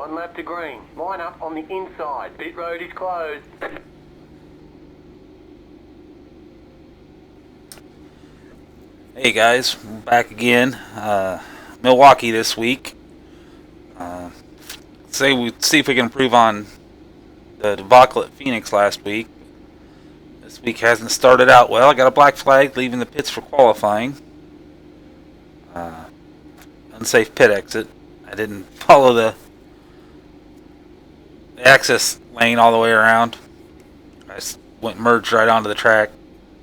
1 lap to green. Line up on the inside. Pit road is closed. Hey guys, we're back again. Milwaukee this week. See if we can improve on the debacle at Phoenix last week. This week hasn't started out well. I got a black flag leaving the pits for qualifying. Unsafe pit exit. I didn't follow the access lane all the way around. I just merged right onto the track.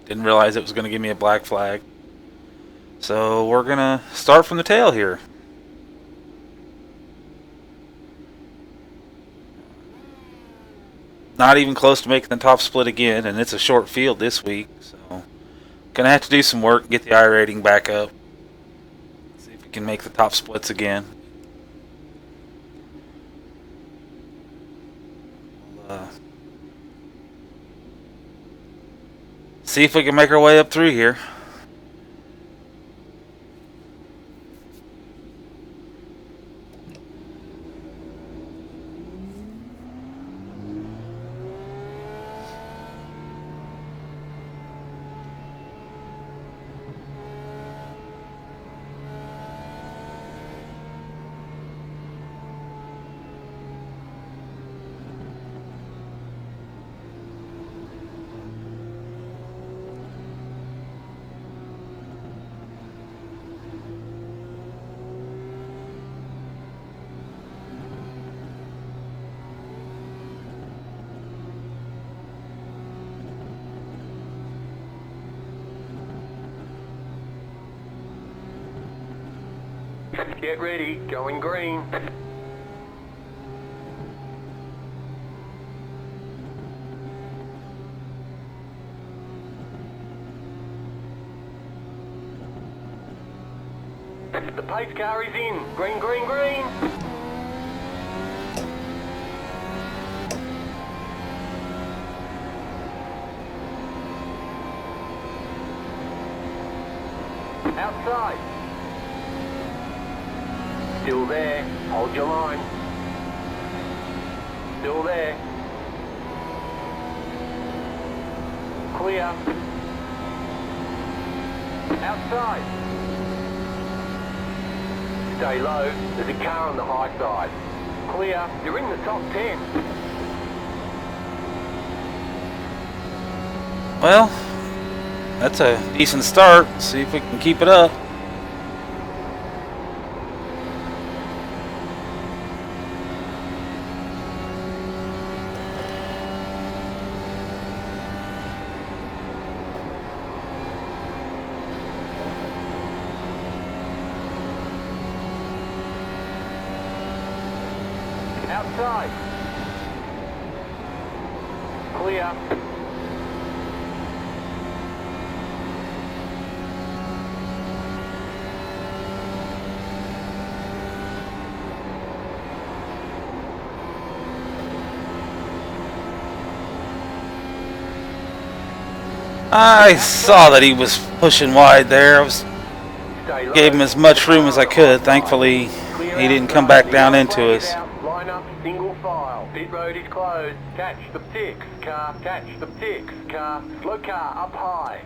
Didn't realize it was going to give me a black flag. So we're going to start from the tail here. Not even close to making the top split again, and it's a short field this week, so gonna have to do some work, get the I rating back up, see if we can make the top splits again. See if we can make our way up through here. Get ready, going green. The pace car is in. Green, green, green. Outside. Still there. Hold your line. Still there. Clear. Outside. Stay low. There's a car on the high side. Clear. You're in the top 10. Well, that's a decent start. See if we can keep it up. Outside. Clear. I saw that he was pushing wide there. Gave him as much room as I could. Thankfully, he didn't come back down into us. Line up, single file. Pit road is closed. Catch the ticks, car. Catch the ticks, car. Slow car up high.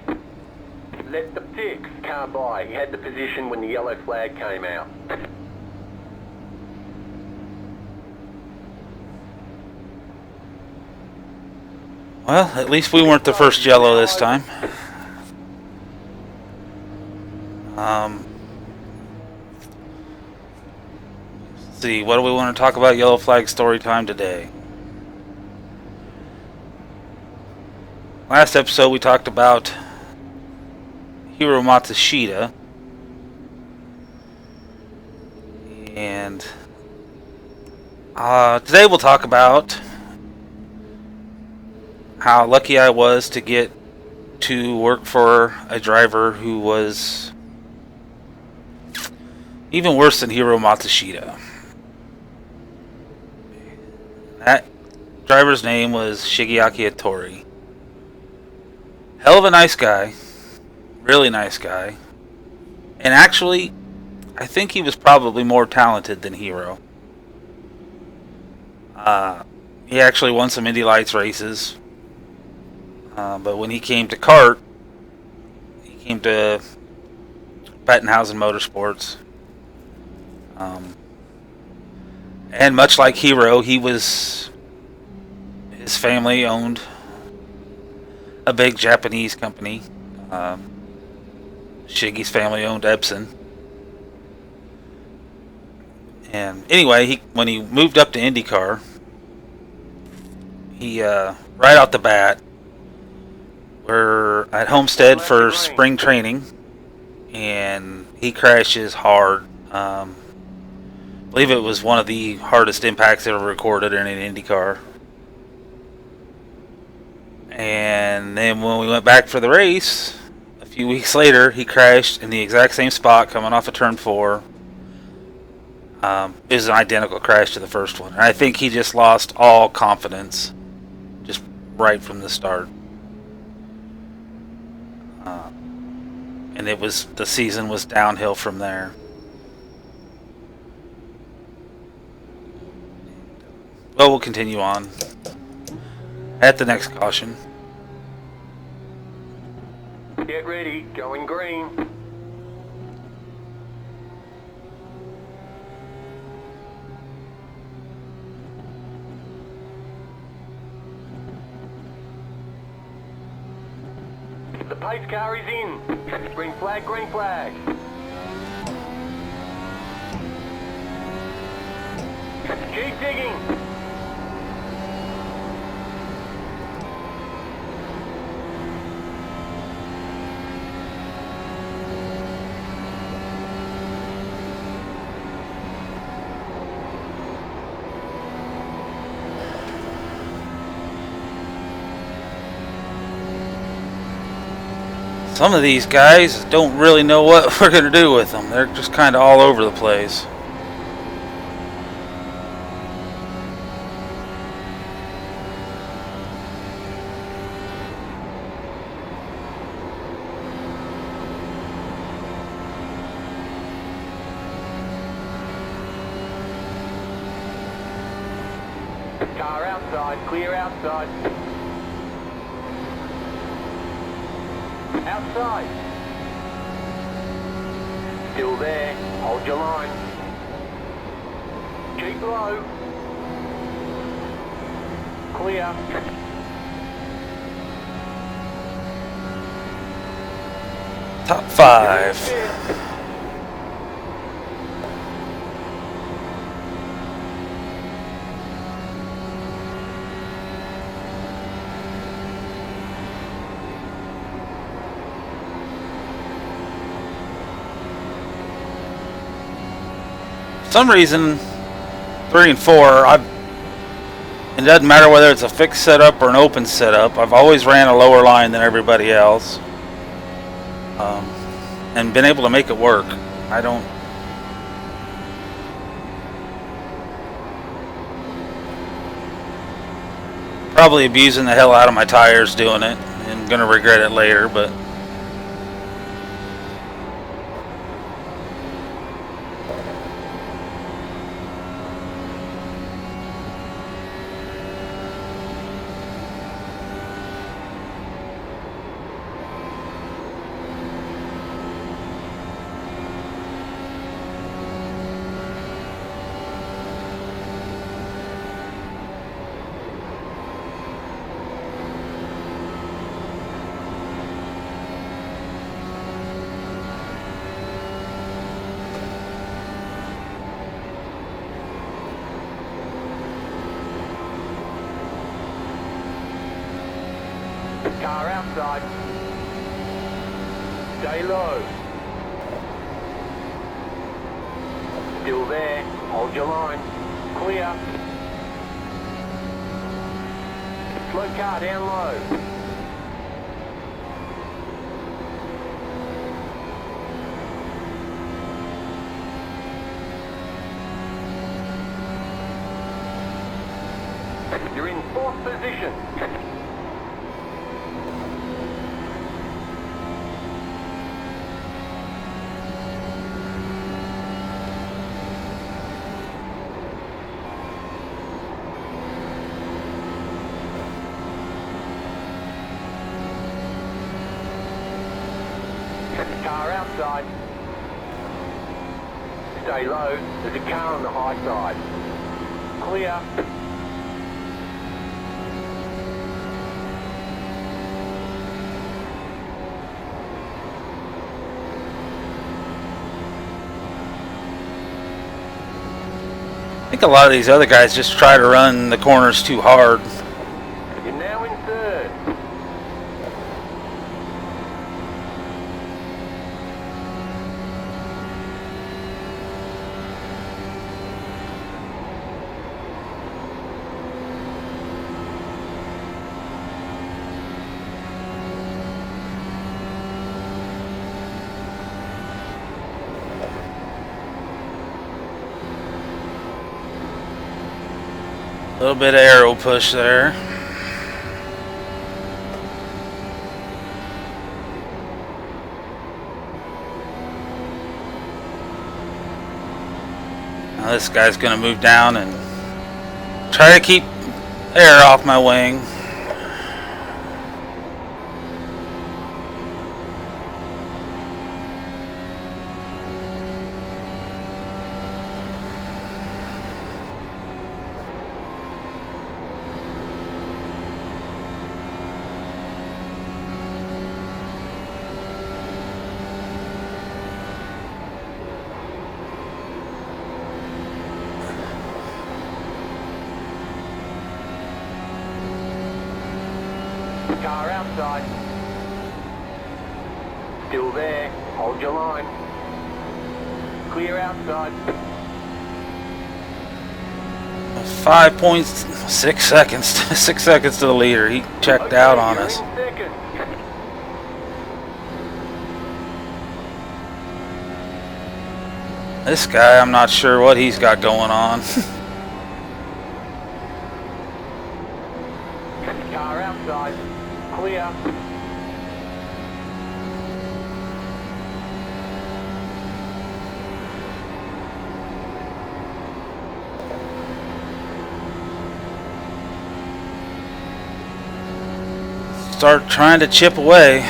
Let the ticks car by. He had the position when the yellow flag came out. Well, at least we weren't the first yellow this time. Let's see, what do we want to talk about yellow flag story time today? Last episode we talked about Hiro Matsushita. And today we'll talk about how lucky I was to get to work for a driver who was even worse than Hiro Matsushita. That driver's name was Shigeaki Hattori. Hell of a nice guy. Really nice guy. And actually, I think he was probably more talented than Hiro. He actually won some Indy Lights races. But when he came to kart, he came to Bettenhausen Motorsports. And much like Hero, his family owned a big Japanese company. Shiggy's family owned Epson. And anyway, when he moved up to IndyCar, he right out the bat, we're at Homestead for spring training, and he crashes hard. I believe it was one of the hardest impacts ever recorded in an IndyCar. And then when we went back for the race, a few weeks later, he crashed in the exact same spot coming off of turn 4. It was an identical crash to the first one. And I think he just lost all confidence just right from the start. And the season was downhill from there. Well, we'll continue on at the next caution. Get ready, going green. The pace car is in. Green flag, green flag. Keep digging. Some of these guys don't really know what we're going to do with them. They're just kind of all over the place. Car outside, clear outside. Outside. Still there. Hold your line. Keep low. Clear. Top 5. For some reason, 3 and 4, it doesn't matter whether it's a fixed setup or an open setup, I've always ran a lower line than everybody else, and been able to make it work. Probably abusing the hell out of my tires doing it, and gonna regret it later, but Car outside. Stay low. Still there. Hold your line. Clear. Slow car down low. You're in 4th position. stay low. There's a car on the high side. Clear. I think a lot of these other guys just try to run the corners too hard. You're now in third. A little bit of aero push there. Now this guy's going to move down and try to keep air off my wing. Car outside. Still there. Hold your line. Clear outside. 5.6 seconds. 6 seconds to the leader. He checked out on you're us. in second. This guy, I'm not sure what he's got going on. Car outside. Clear. Start trying to chip away.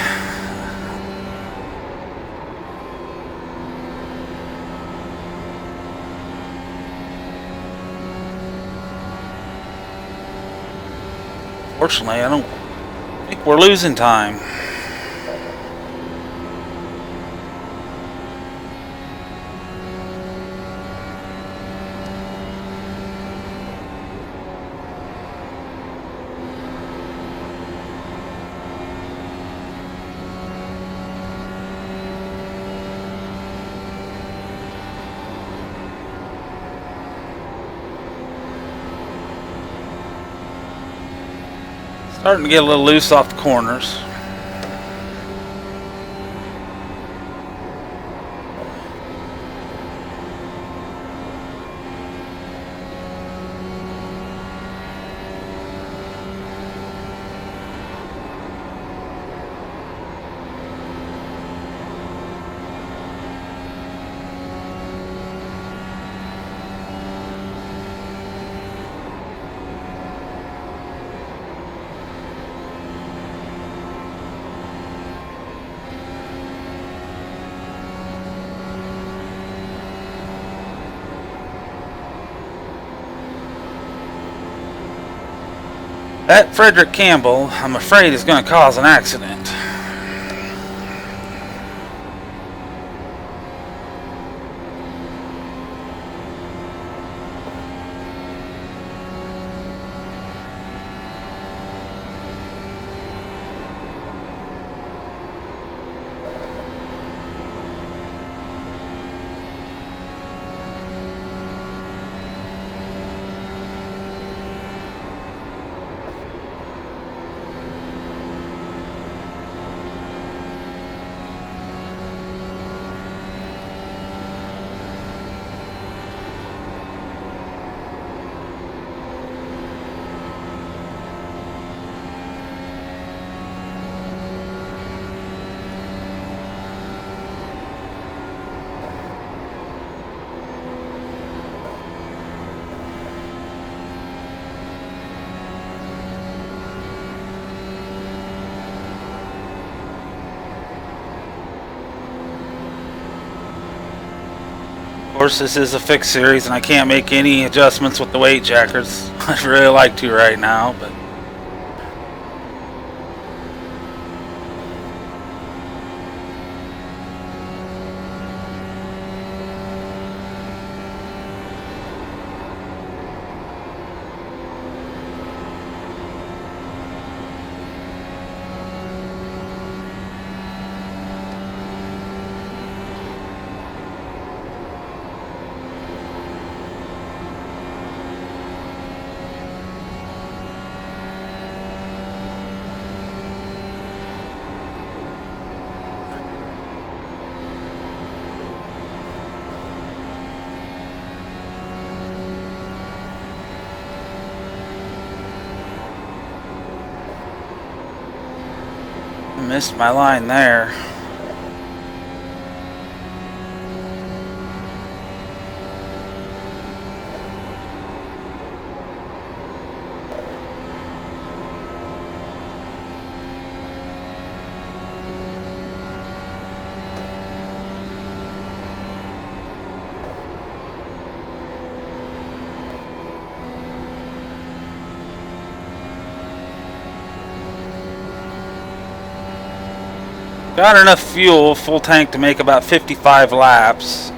Fortunately, I don't think we're losing time. Starting to get a little loose off the corners. That Frederick Campbell, I'm afraid, is going to cause an accident. course, this is a fixed series, and I can't make any adjustments with the weight jackers. I'd really like to right now, but missed my line there. Got enough fuel, full tank, to make about 55 laps.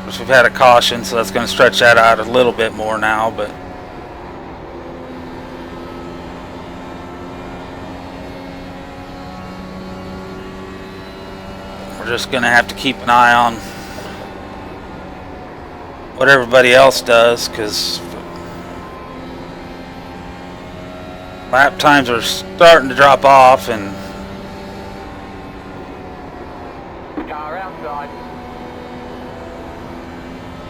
Which we've had a caution, so that's going to stretch that out a little bit more now, but we're just going to have to keep an eye on what everybody else does, because lap times are starting to drop off, and Car outside.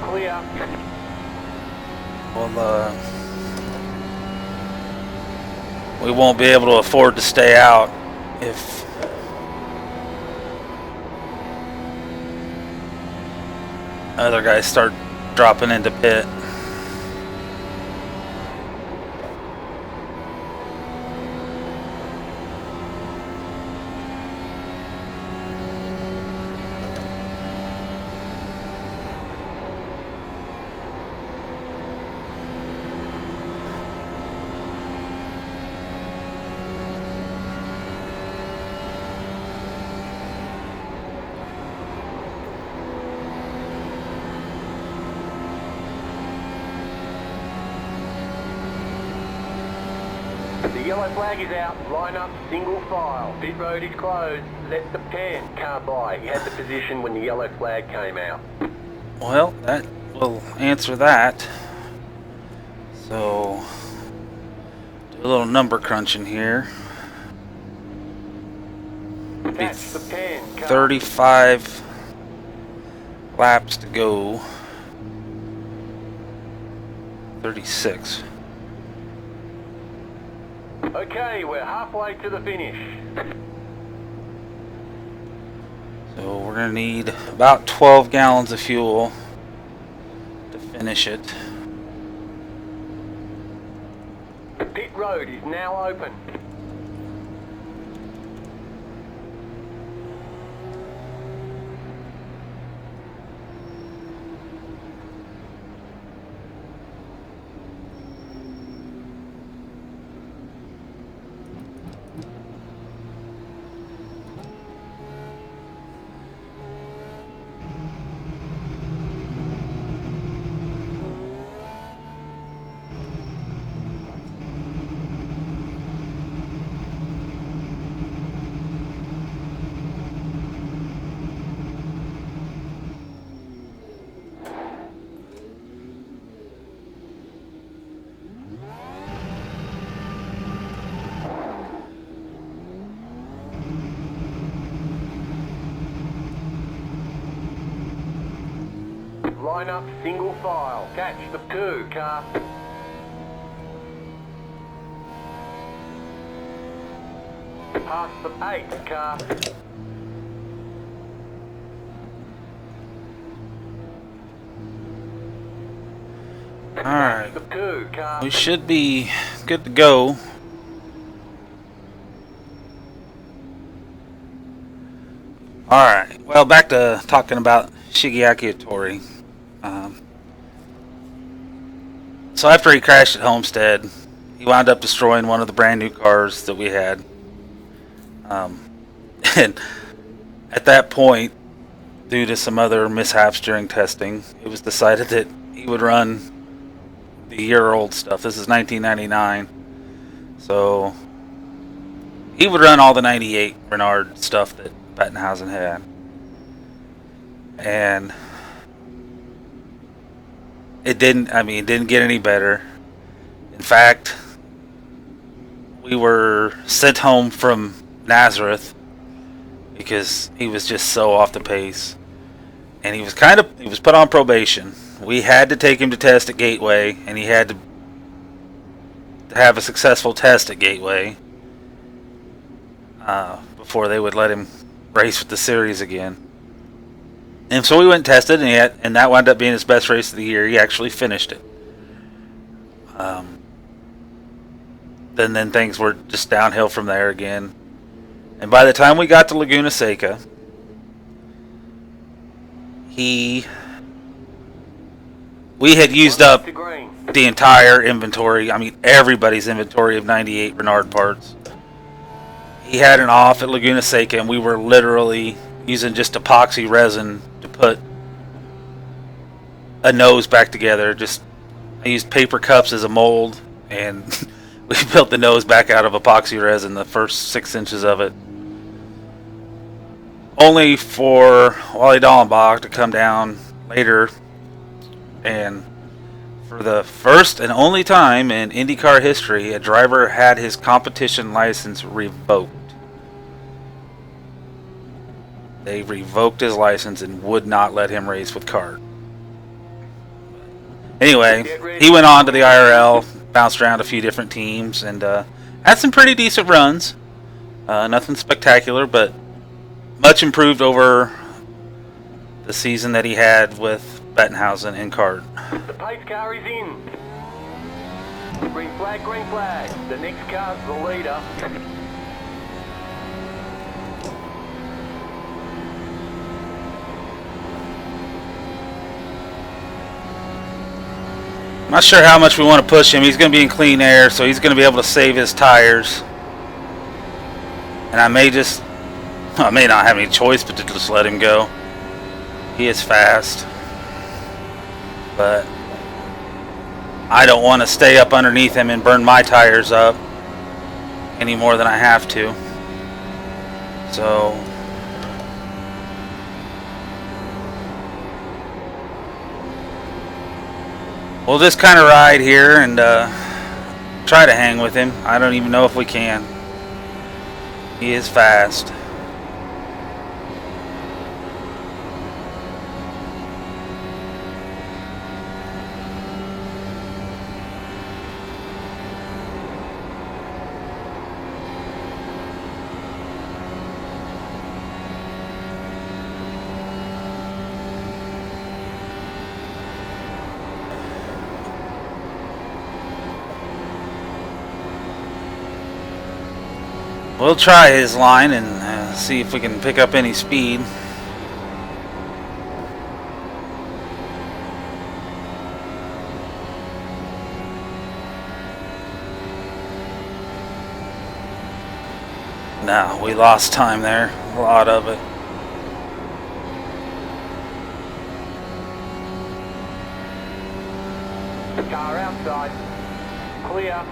Clear. well, we won't be able to afford to stay out if other guys start dropping into pit. The yellow flag is out. Line up, single file. Pit road is closed. Let the 10 car by. He had the position when the yellow flag came out. Well, that will answer that. So, do a little number crunching here. Catch the 10 car. 35 laps to go. 36. Okay, we're halfway to the finish. So we're going to need about 12 gallons of fuel to finish it. The pit road is now open. Line up, single file. Catch the 2 car. Pass the 8 car. Alright, The 2 car. we should be good to go. Alright, well, back to talking about Shigeaki Hattori. So after he crashed at Homestead, he wound up destroying one of the brand new cars that we had. And at that point, due to some other mishaps during testing, it was decided that he would run the year-old stuff. This is 1999. So he would run all the 98 Renard stuff that Bettenhausen had. And it didn't get any better. In fact, we were sent home from Nazareth because he was just so off the pace. And he was put on probation. We had to take him to test at Gateway, and he had to have a successful test at Gateway before they would let him race with the series again. And so we went and tested, and that wound up being his best race of the year. He actually finished it. Then things were just downhill from there again. And by the time we got to Laguna Seca, we had used up the entire inventory. I mean, everybody's inventory of 98 Renard parts. He had an off at Laguna Seca, and we were literally using just epoxy resin to put a nose back together. I used paper cups as a mold, and we built the nose back out of epoxy resin, the first 6 inches of it. Only for Wally Dallenbach to come down later, and for the first and only time in IndyCar history, a driver had his competition license revoked. They revoked his license and would not let him race with CART. Anyway, he went on to the IRL, bounced around a few different teams, and had some pretty decent runs. Nothing spectacular, but much improved over the season that he had with Bettenhausen in CART. The pace car is in. Green flag, green flag. The next car's the leader. I'm not sure how much we want to push him. He's going to be in clean air, so he's going to be able to save his tires. And I may not have any choice but to just let him go. He is fast. But I don't want to stay up underneath him and burn my tires up any more than I have to. So we'll just kind of ride here and try to hang with him. I don't even know if we can. He is fast. We'll try his line and see if we can pick up any speed. No, we lost time there, a lot of it. Car outside. Clear.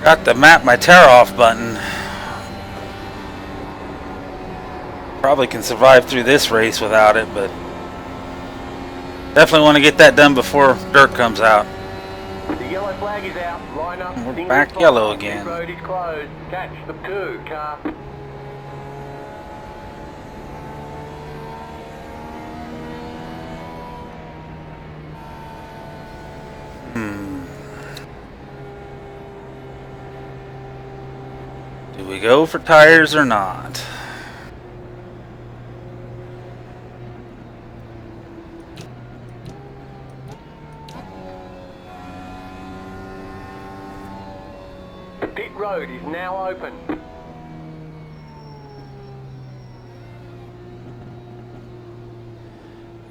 Got to map my tear off button. Probably can survive through this race without it, but definitely want to get that done before dirt comes out. The yellow flag is out. Line up. We're single back file. yellow again. Pit road is closed. Catch the 2 car. Do we go for tires or not? The pit road is now open.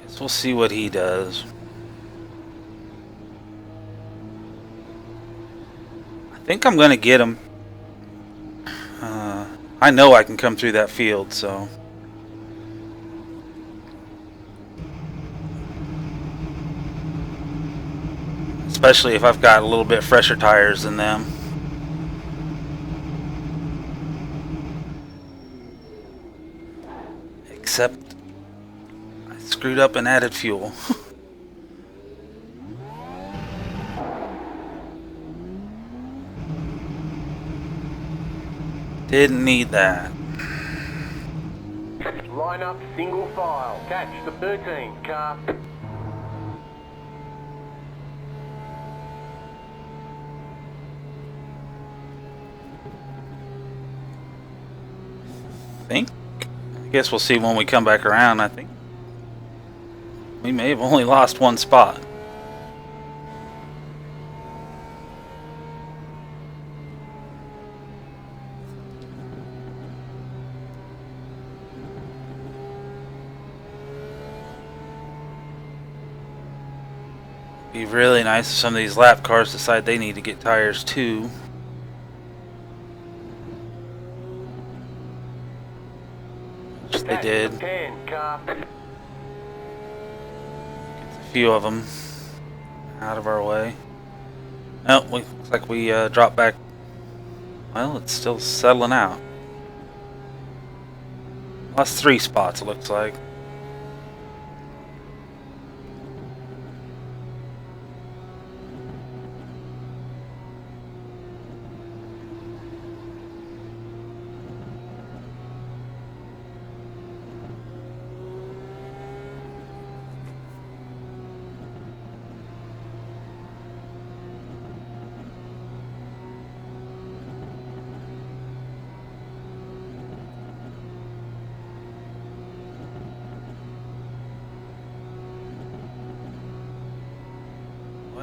Guess we'll see what he does. I think I'm going to get him. I know I can come through that field, so. Especially if I've got a little bit fresher tires than them. Except I screwed up and added fuel. Didn't need that. Line up single file. Catch the 13 car. I guess we'll see when we come back around. I think we may have only lost one spot. Be really nice if some of these lap cars decide they need to get tires too. Which they did. 10 car. A few of them out of our way. Oh, looks like we dropped back. Well, it's still settling out. Lost 3 spots, it looks like.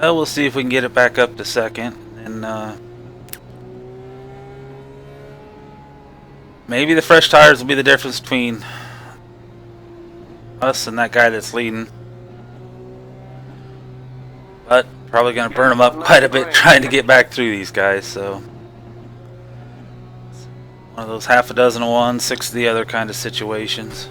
Well, we'll see if we can get it back up to second, and maybe the fresh tires will be the difference between us and that guy that's leading. But probably going to burn them up quite a bit trying to get back through these guys. So one of those half a dozen of one, 6 of the other kind of situations.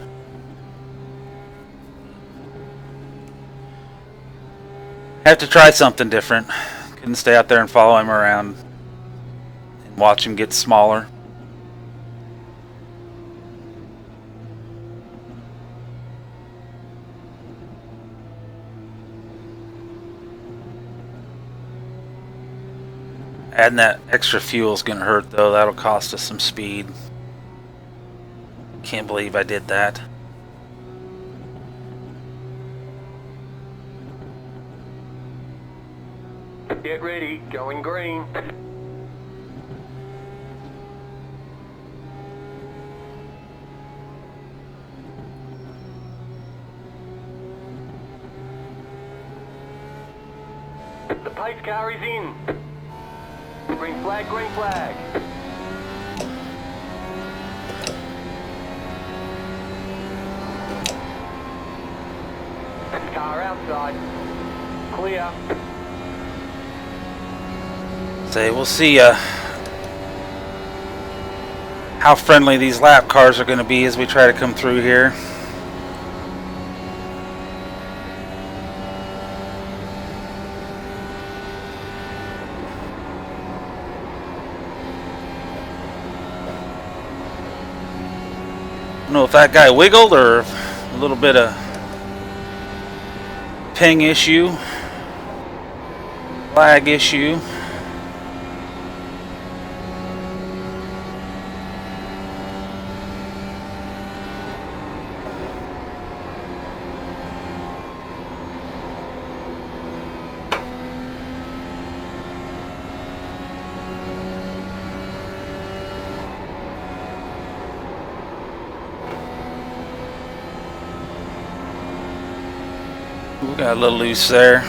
Have to try something different. Couldn't stay out there and follow him around and watch him get smaller. Adding that extra fuel is going to hurt, though. That'll cost us some speed. Can't believe I did that. Get ready, going green. The pace car is in. Green flag, green flag. Car outside. Clear. Say, we'll see how friendly these lap cars are going to be as we try to come through here. know if that guy wiggled or a little bit of ping issue, lag issue. We got a little loose there.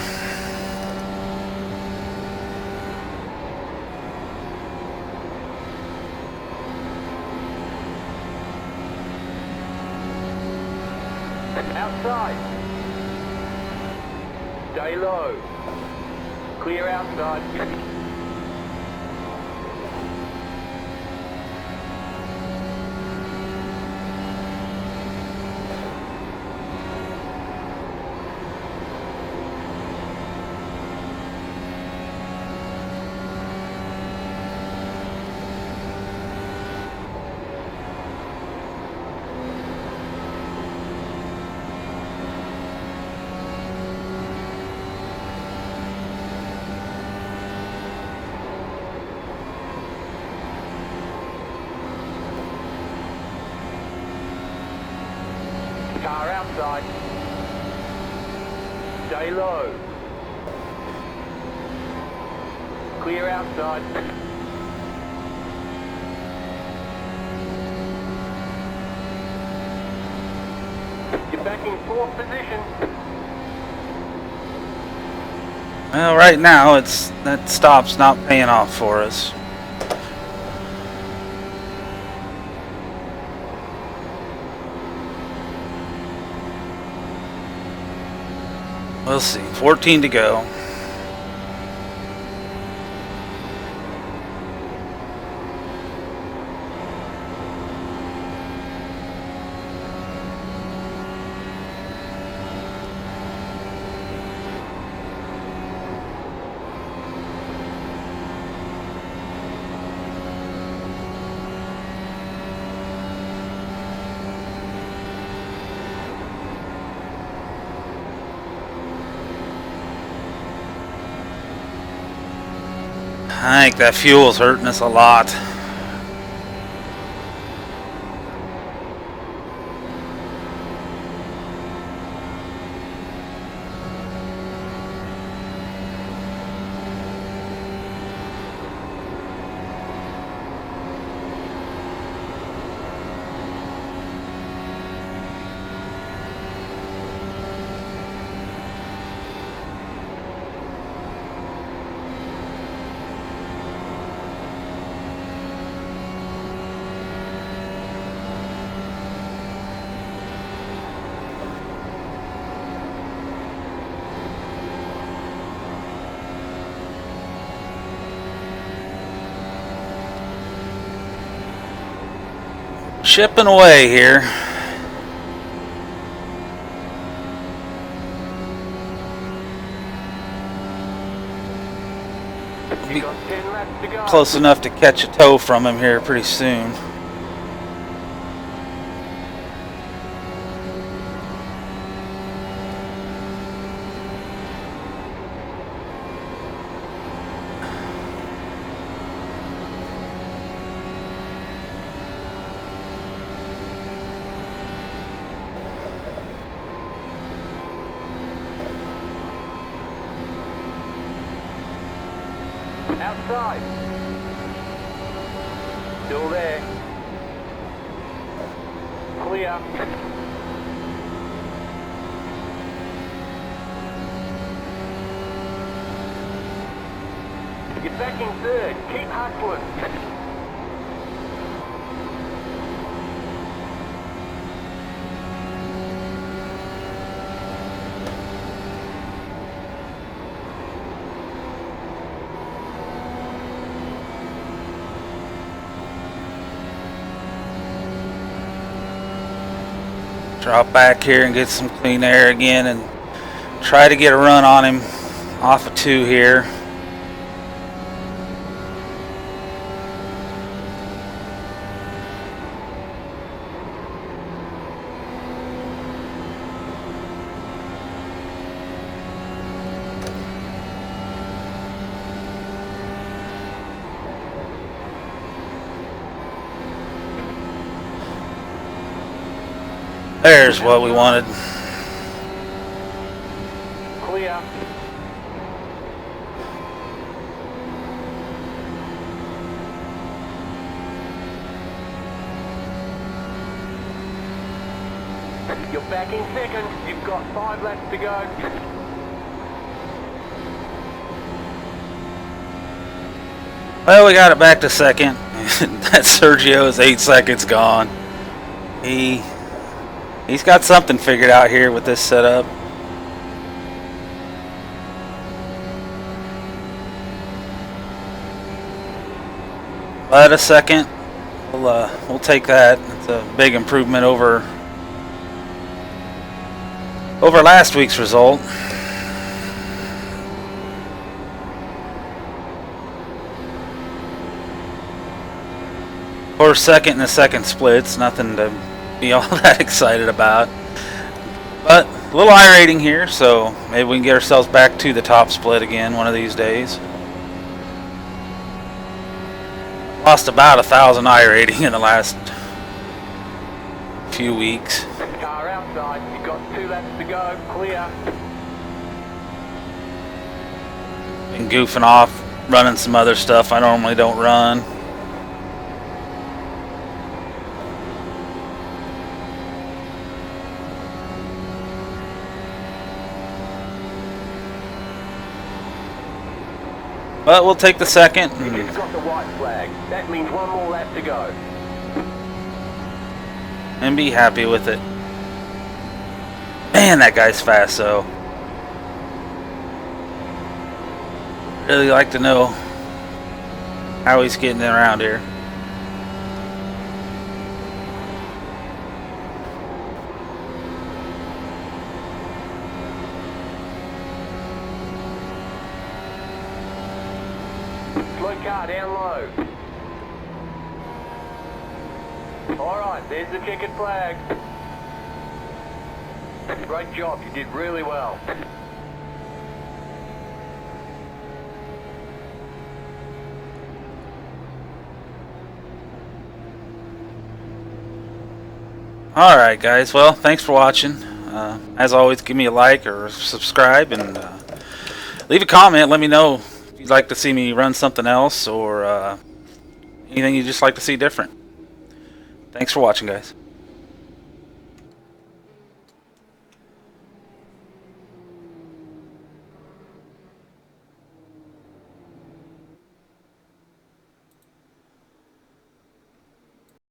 Outside. Stay low. Clear outside. Car outside. Stay low. Clear outside. You're back in fourth position. Well, right now that stop's not paying off for us. We'll see. 14 to go. I think that fuel's hurting us a lot. Chipping away here. You got 10 laps to go. Close enough to catch a tow from him here pretty soon. Outside. Still there. Clear. You're back in third. Keep hustling. Drop back here and get some clean air again and try to get a run on him off of 2 here. There's what we wanted. Clear. You're back in second. You've got 5 laps to go. Well, we got it back to second. That Sergio is 8 seconds gone. He's got something figured out here with this setup. But a second, we'll take that. It's a big improvement over last week's result. Or second and a second splits, nothing to be all that excited about. But a little iRating here, so maybe we can get ourselves back to the top split again one of these days. Lost about 1,000 iRating in the last few weeks. Car outside, you've got 2 laps to go, clear. Been goofing off, running some other stuff I normally don't run. But we'll take the second. You just got the white flag. That means 1 more lap to go. And be happy with it. Man, that guy's fast, though. Really like to know how he's getting around here. Slow car down low. Alright, there's the checkered flag. Great job, you did really well. Alright guys, well, thanks for watching. As always, give me a like or subscribe and leave a comment. Let me know if you'd like to see me run something else or anything you'd just like to see different. Thanks for watching, guys.